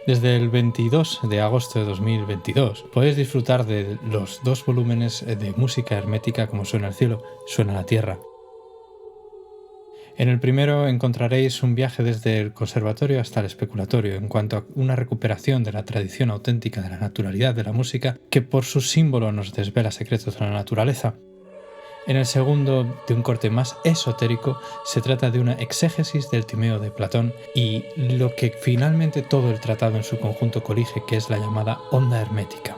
Desde el 22 de agosto de 2022 podéis disfrutar de los 2 volúmenes de música hermética como suena el cielo, suena la tierra. En el primero encontraréis un viaje desde el conservatorio hasta el especulatorio en cuanto a una recuperación de la tradición auténtica de la naturalidad de la música que por su símbolo nos desvela secretos de la naturaleza. En el segundo, de un corte más esotérico, se trata de una exégesis del Timeo de Platón y lo que finalmente todo el tratado en su conjunto colige, que es la llamada onda hermética.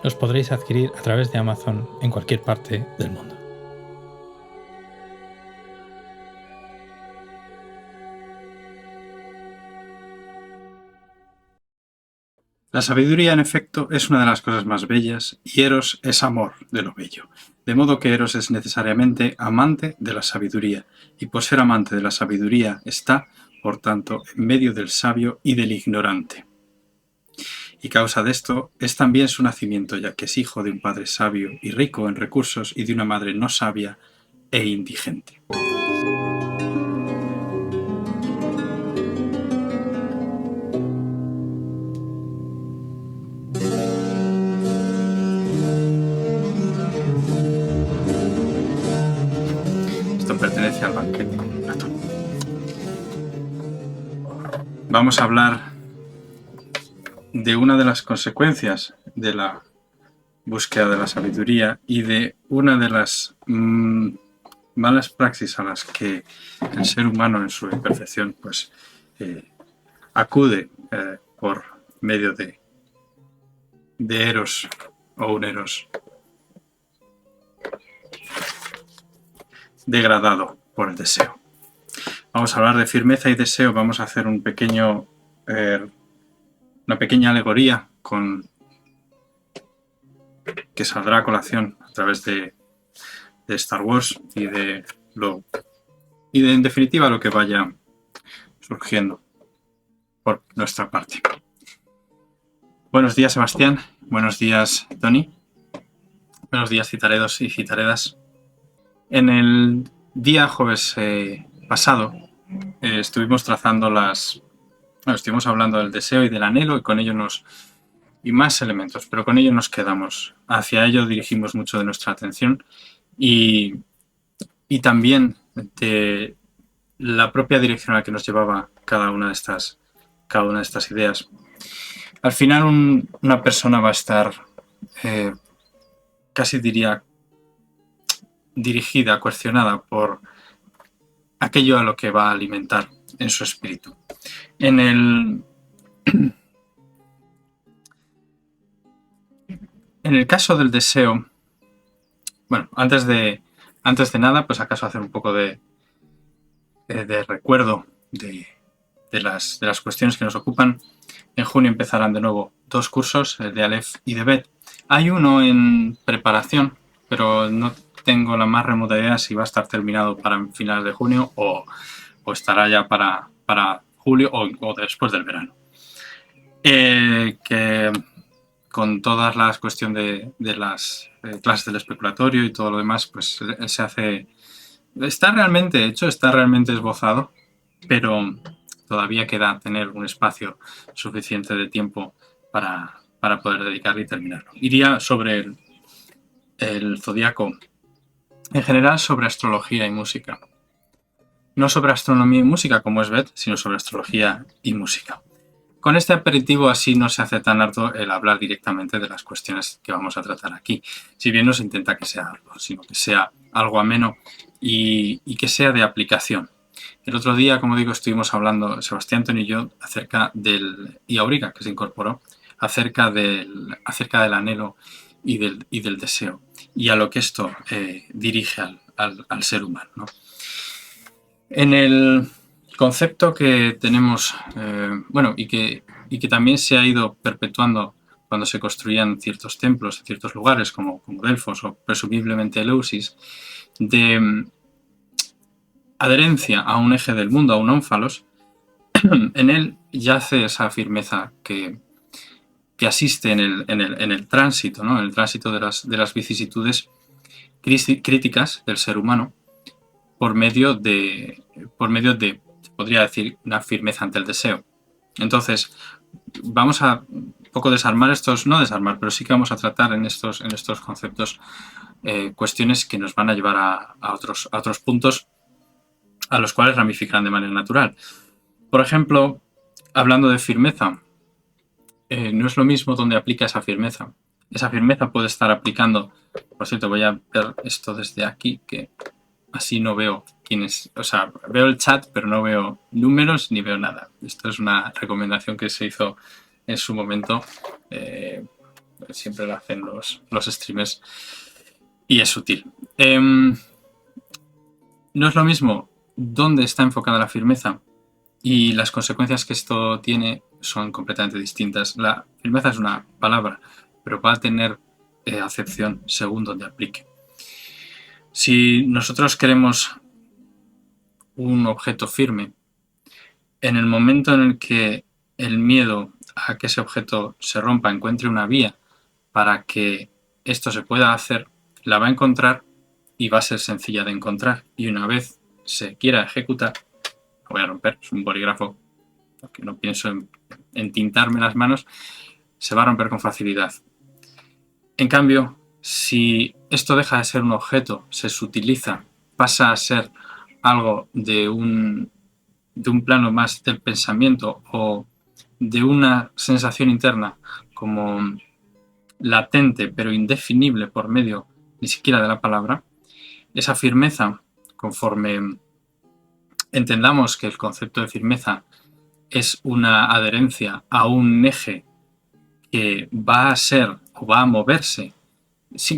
Los podréis adquirir a través de Amazon en cualquier parte del mundo. La sabiduría, en efecto, es una de las cosas más bellas y Eros es amor de lo bello. De modo que Eros es necesariamente amante de la sabiduría, y por ser amante de la sabiduría está, por tanto, en medio del sabio y del ignorante. Y causa de esto es también su nacimiento, ya que es hijo de un padre sabio y rico en recursos y de una madre no sabia e indigente. Esto pertenece al banquete con Platón. Vamos a hablar de una de las consecuencias de la búsqueda de la sabiduría y de una de las malas praxis a las que el ser humano en su imperfección pues acude por medio de Eros o un Eros degradado por el deseo. Vamos a hablar de firmeza y deseo. Vamos a hacer una pequeña alegoría que saldrá a colación a través de Star Wars y en definitiva lo que vaya surgiendo por nuestra parte. Buenos días, Sebastián. Buenos días, Tony. Buenos días, citaredos y citaredas. En el día jueves pasado estuvimos estuvimos hablando del deseo y del anhelo y con ello y más elementos, pero con ello nos quedamos. Hacia ello dirigimos mucho de nuestra atención y también de la propia dirección a la que nos llevaba cada una de estas ideas. Al final una persona va a estar, casi diría, dirigida, cuestionada por aquello a lo que va a alimentar en su espíritu. En el caso del deseo, bueno, antes de nada, pues acaso hacer un poco de recuerdo de las cuestiones que nos ocupan. En junio empezarán de nuevo 2 cursos, el de Aleph y de Bet. Hay uno en preparación, pero no tengo la más remota idea si va a estar terminado para finales de junio o estará ya para julio o después del verano. Que con todas las cuestiones de las clases del especulatorio y todo lo demás, pues se hace... Está realmente hecho, está realmente esbozado, pero todavía queda tener un espacio suficiente de tiempo para poder dedicarle y terminarlo. Iría sobre el zodiaco, en general sobre astrología y música. No sobre astronomía y música como es Bet, sino sobre astrología y música. Con este aperitivo así no se hace tan harto el hablar directamente de las cuestiones que vamos a tratar aquí. Si bien no se intenta que sea algo, sino que sea algo ameno y que sea de aplicación. El otro día, como digo, estuvimos hablando, Sebastián, Tony y yo, y Auriga, que se incorporó, acerca del anhelo y del deseo, y a lo que esto dirige al ser humano, ¿no? En el concepto que tenemos, y que también se ha ido perpetuando cuando se construían ciertos templos en ciertos lugares, como Delfos o presumiblemente Eleusis, de adherencia a un eje del mundo, a un ónfalos, en él yace esa firmeza que asiste en el tránsito, ¿no? En el tránsito de las vicisitudes críticas del ser humano, por medio de, se podría decir, una firmeza ante el deseo. Entonces, vamos a un poco desarmar estos, no desarmar, pero sí que vamos a tratar en estos conceptos cuestiones que nos van a llevar a otros puntos a los cuales ramificarán de manera natural. Por ejemplo, hablando de firmeza, no es lo mismo donde aplica esa firmeza. Esa firmeza puede estar aplicando, por cierto, voy a ver esto desde aquí, que así no veo quiénes, o sea, veo el chat, pero no veo números ni veo nada. Esto es una recomendación que se hizo en su momento. Siempre lo hacen los streamers y es útil. No es lo mismo dónde está enfocada la firmeza y las consecuencias que esto tiene son completamente distintas. La firmeza es una palabra, pero va a tener acepción según donde aplique. Si nosotros queremos un objeto firme, en el momento en el que el miedo a que ese objeto se rompa encuentre una vía para que esto se pueda hacer, la va a encontrar y va a ser sencilla de encontrar. Y una vez se quiera ejecutar, lo voy a romper, es un bolígrafo, porque no pienso en tintarme las manos, se va a romper con facilidad. En cambio, si esto deja de ser un objeto, se sutiliza, pasa a ser algo de un plano más del pensamiento o de una sensación interna como latente pero indefinible por medio ni siquiera de la palabra, esa firmeza, conforme entendamos que el concepto de firmeza es una adherencia a un eje que va a ser o va a moverse,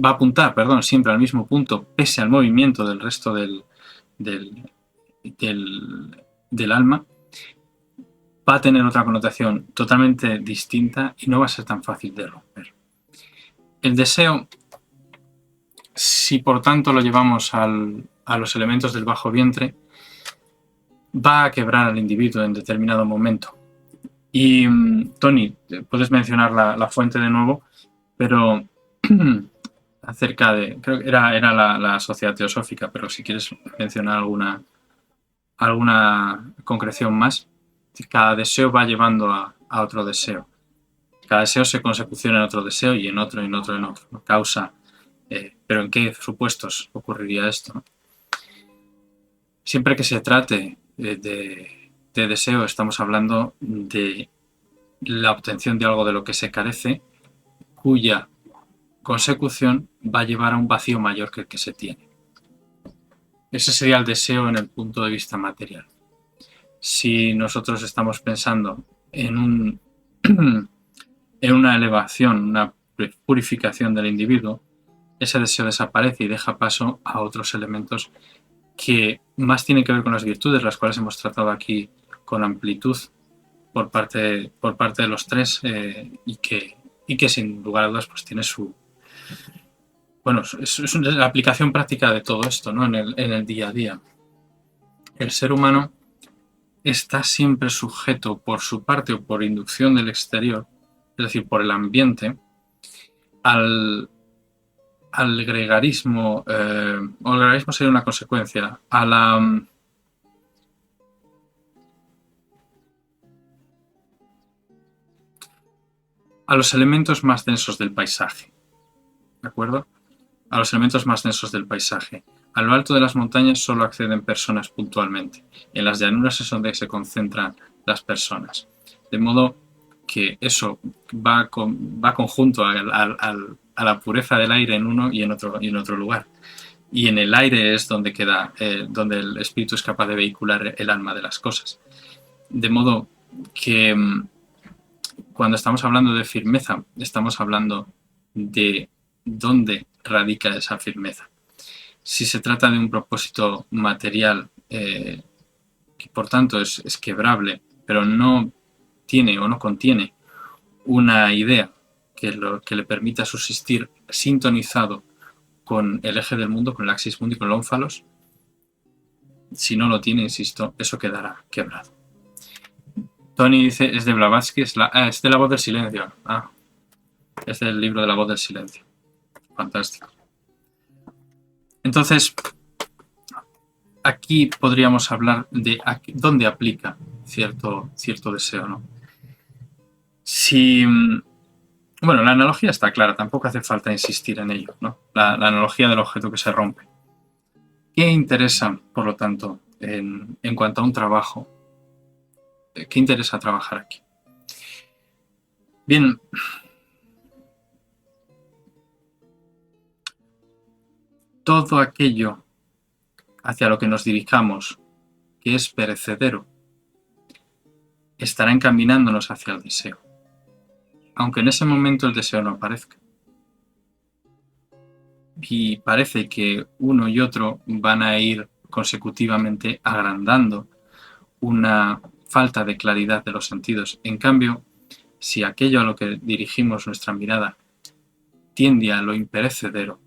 va a apuntar, perdón, siempre al mismo punto, pese al movimiento del resto del alma, va a tener otra connotación totalmente distinta y no va a ser tan fácil de romper. El deseo, si por tanto lo llevamos a los elementos del bajo vientre, va a quebrar al individuo en determinado momento. Y Tony, puedes mencionar la fuente de nuevo, pero acerca de, creo que era la Sociedad Teosófica, pero si quieres mencionar alguna concreción más, cada deseo va llevando a otro deseo. Cada deseo se consecuciona en otro deseo y en otro, en otro, en otro. ¿No? Causa, pero ¿en qué supuestos ocurriría esto? ¿No? Siempre que se trate de deseo, estamos hablando de la obtención de algo de lo que se carece, cuya consecución va a llevar a un vacío mayor que el que se tiene. Ese sería el deseo en el punto de vista material. Si nosotros estamos pensando en una elevación, una purificación del individuo, ese deseo desaparece y deja paso a otros elementos que más tienen que ver con las virtudes, las cuales hemos tratado aquí con amplitud por parte de los tres y que sin lugar a dudas pues tiene su... Bueno, es la aplicación práctica de todo esto, ¿no? en el día a día. El ser humano está siempre sujeto por su parte o por inducción del exterior, es decir, por el ambiente, al gregarismo, o el gregarismo sería una consecuencia, a los elementos más densos del paisaje, ¿de acuerdo? A los elementos más densos del paisaje. A lo alto de las montañas solo acceden personas puntualmente. En las llanuras es donde se concentran las personas. De modo que eso va conjunto a la pureza del aire en uno y en otro lugar. Y en el aire es donde donde el espíritu es capaz de vehicular el alma de las cosas. De modo que cuando estamos hablando de firmeza, estamos hablando de dónde radica esa firmeza. Si se trata de un propósito material que por tanto es quebrable, pero no tiene o no contiene una idea que le permita subsistir sintonizado con el eje del mundo, con el axis mundi, con el ónfalos, si no lo tiene, insisto, eso quedará quebrado. Tony dice, es de Blavatsky, es de La Voz del Silencio. Es del libro de La Voz del Silencio. Fantástico. Entonces, aquí podríamos hablar de dónde aplica cierto deseo, ¿no? Bueno, la analogía está clara, tampoco hace falta insistir en ello, ¿no? La analogía del objeto que se rompe. ¿Qué interesa, por lo tanto, en cuanto a un trabajo? ¿Qué interesa trabajar aquí? Bien, todo aquello hacia lo que nos dirijamos que es perecedero estará encaminándonos hacia el deseo, aunque en ese momento el deseo no aparezca. Y parece que uno y otro van a ir consecutivamente agrandando una falta de claridad de los sentidos. En cambio, si aquello a lo que dirigimos nuestra mirada tiende a lo imperecedero,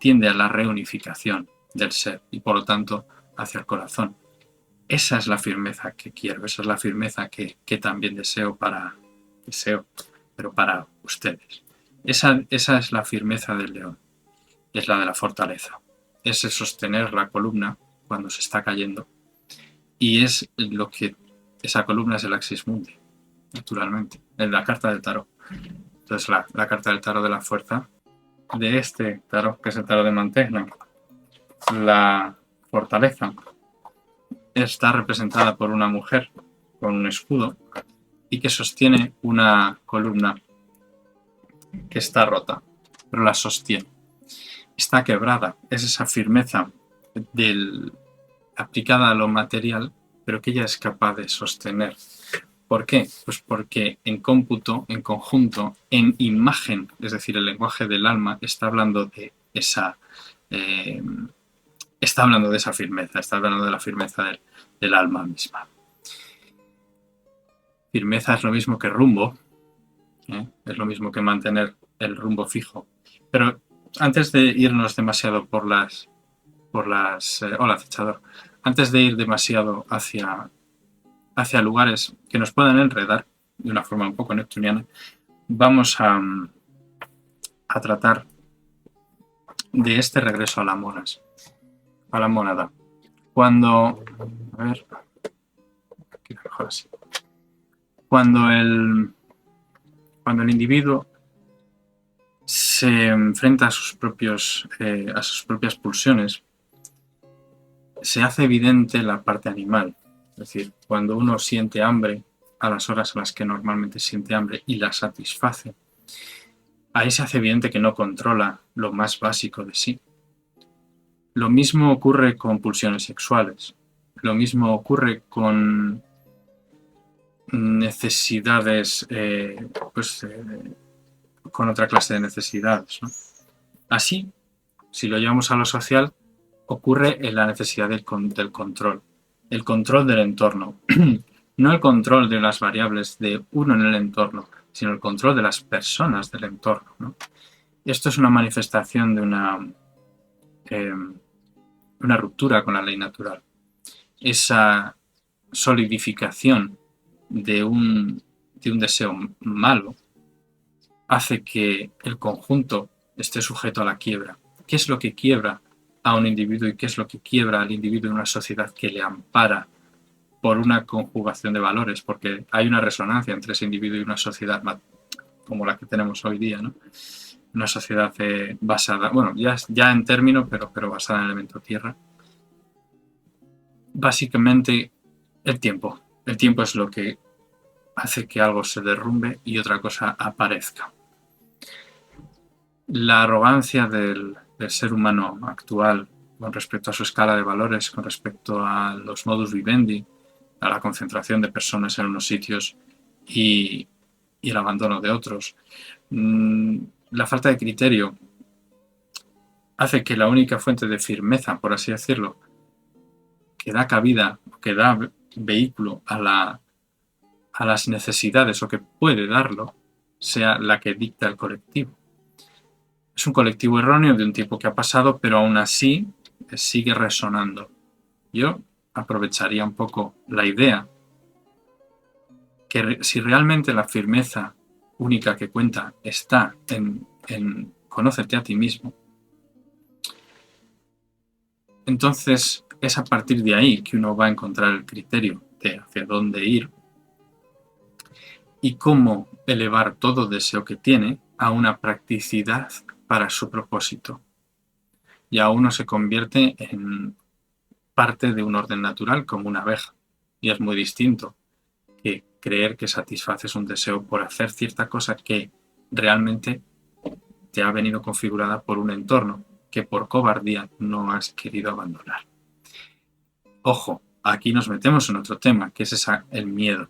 tiende a la reunificación del ser y por lo tanto hacia el corazón. Esa es la firmeza que quiero, esa es la firmeza que también deseo, pero para ustedes. Esa es la firmeza del león, es la de la fortaleza, es el sostener la columna cuando se está cayendo y es lo que esa columna es el axis mundi, naturalmente, en la carta del tarot. Entonces la carta del tarot de la fuerza de este tarot, que es el tarot de Mantegna, la fortaleza, está representada por una mujer con un escudo y que sostiene una columna que está rota, pero la sostiene. Está quebrada, es esa firmeza aplicada a lo material, pero que ella es capaz de sostener. ¿Por qué? Pues porque en cómputo, en conjunto, en imagen, es decir, el lenguaje del alma, está hablando de esa firmeza, está hablando de la firmeza del alma misma. Firmeza es lo mismo que rumbo, es lo mismo que mantener el rumbo fijo. Pero antes de irnos demasiado por las hola, acechador. Antes de ir demasiado hacia lugares que nos puedan enredar de una forma un poco neptuniana, vamos a tratar de este regreso a la mónada. Cuando el individuo se enfrenta a sus propias pulsiones, se hace evidente la parte animal. Es decir, cuando uno siente hambre a las horas a las que normalmente siente hambre y la satisface, ahí se hace evidente que no controla lo más básico de sí. Lo mismo ocurre con pulsiones sexuales. Lo mismo ocurre con necesidades, con otra clase de necesidades, ¿no? Así, si lo llevamos a lo social, ocurre en la necesidad del control. El control del entorno. No el control de las variables de uno en el entorno, sino el control de las personas del entorno, ¿no? Esto es una manifestación de una ruptura con la ley natural. Esa solidificación de un deseo malo hace que el conjunto esté sujeto a la quiebra. ¿Qué es lo que quiebra a un individuo y qué es lo que quiebra al individuo en una sociedad que le ampara por una conjugación de valores? Porque hay una resonancia entre ese individuo y una sociedad como la que tenemos hoy día, ¿no? Una sociedad basada, bueno, ya en término, pero basada en el elemento tierra. Básicamente, el tiempo. El tiempo es lo que hace que algo se derrumbe y otra cosa aparezca. La arrogancia del ser humano actual con respecto a su escala de valores, con respecto a los modus vivendi, a la concentración de personas en unos sitios y el abandono de otros. La falta de criterio hace que la única fuente de firmeza, por así decirlo, que da cabida, que da vehículo a las necesidades o que puede darlo, sea la que dicta el colectivo. Es un colectivo erróneo de un tiempo que ha pasado, pero aún así sigue resonando. Yo aprovecharía un poco la idea que si realmente la firmeza única que cuenta está en conócete a ti mismo, entonces es a partir de ahí que uno va a encontrar el criterio de hacia dónde ir y cómo elevar todo deseo que tiene a una practicidad para su propósito. Ya uno se convierte en parte de un orden natural como una abeja. Y es muy distinto que creer que satisfaces un deseo por hacer cierta cosa que realmente te ha venido configurada por un entorno que por cobardía no has querido abandonar. Ojo, aquí nos metemos en otro tema, que es el miedo.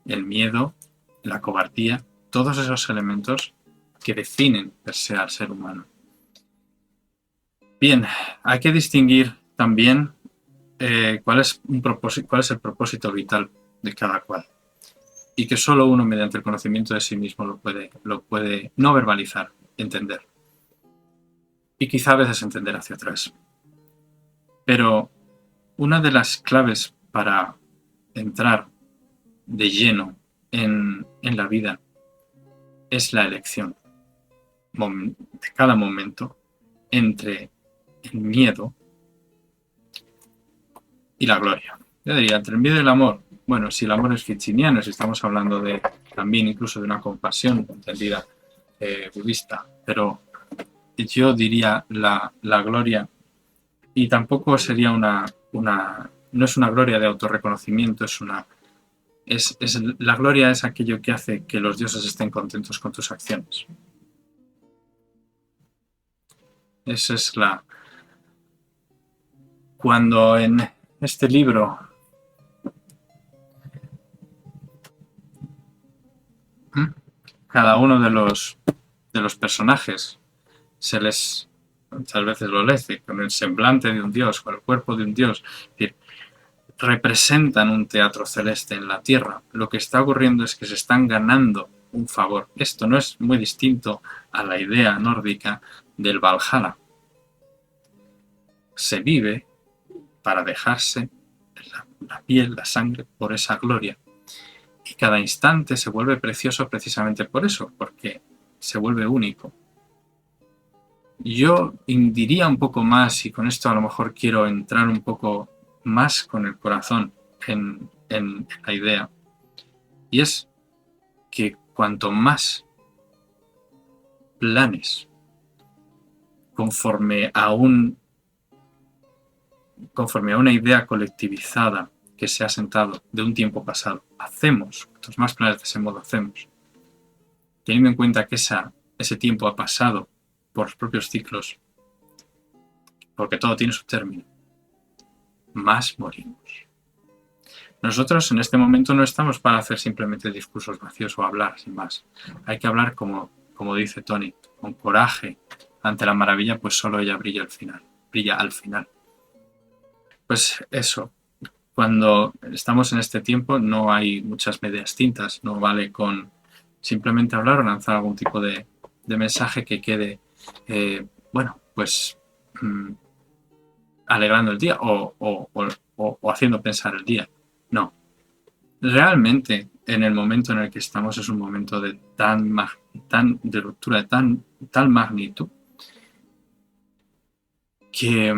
El miedo, la cobardía, todos esos elementos que definen per se al ser humano. Bien, hay que distinguir también cuál es el propósito vital de cada cual. Y que solo uno mediante el conocimiento de sí mismo lo puede no verbalizar, entender. Y quizá a veces entender hacia atrás. Pero una de las claves para entrar de lleno en la vida es la elección de cada momento entre el miedo y la gloria. Yo diría, entre el miedo y el amor. Bueno, si el amor es fitziniano, si estamos hablando de también incluso de una compasión entendida budista, pero yo diría la gloria, y tampoco sería no es una gloria de autorreconocimiento, la gloria es aquello que hace que los dioses estén contentos con tus acciones. Esa es cuando en este libro cada uno de los personajes muchas veces lo lee con el semblante de un dios, con el cuerpo de un dios, es decir, representan un teatro celeste en la tierra. Lo que está ocurriendo es que se están ganando un favor. Esto no es muy distinto a la idea nórdica del Valhalla. Se vive para dejarse la piel, la sangre, por esa gloria. Y cada instante se vuelve precioso precisamente por eso, porque se vuelve único. Yo diría un poco más, y con esto a lo mejor quiero entrar un poco más con el corazón en la idea, y es que cuanto más planes conforme a una idea colectivizada que se ha sentado de un tiempo pasado, hacemos, cuantos más planes de ese modo hacemos, teniendo en cuenta que ese tiempo ha pasado por los propios ciclos, porque todo tiene su término, más morimos. Nosotros en este momento no estamos para hacer simplemente discursos vacíos o hablar sin más. Hay que hablar como dice Tony, con coraje ante la maravilla, pues solo ella brilla al final. Pues eso, cuando estamos en este tiempo no hay muchas medias tintas, no vale con simplemente hablar o lanzar algún tipo de mensaje que quede, alegrando el día o haciendo pensar el día. No. Realmente, en el momento en el que estamos es un momento de de ruptura, de tal magnitud, que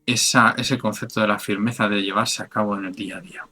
ese concepto de la firmeza de llevarse a cabo en el día a día.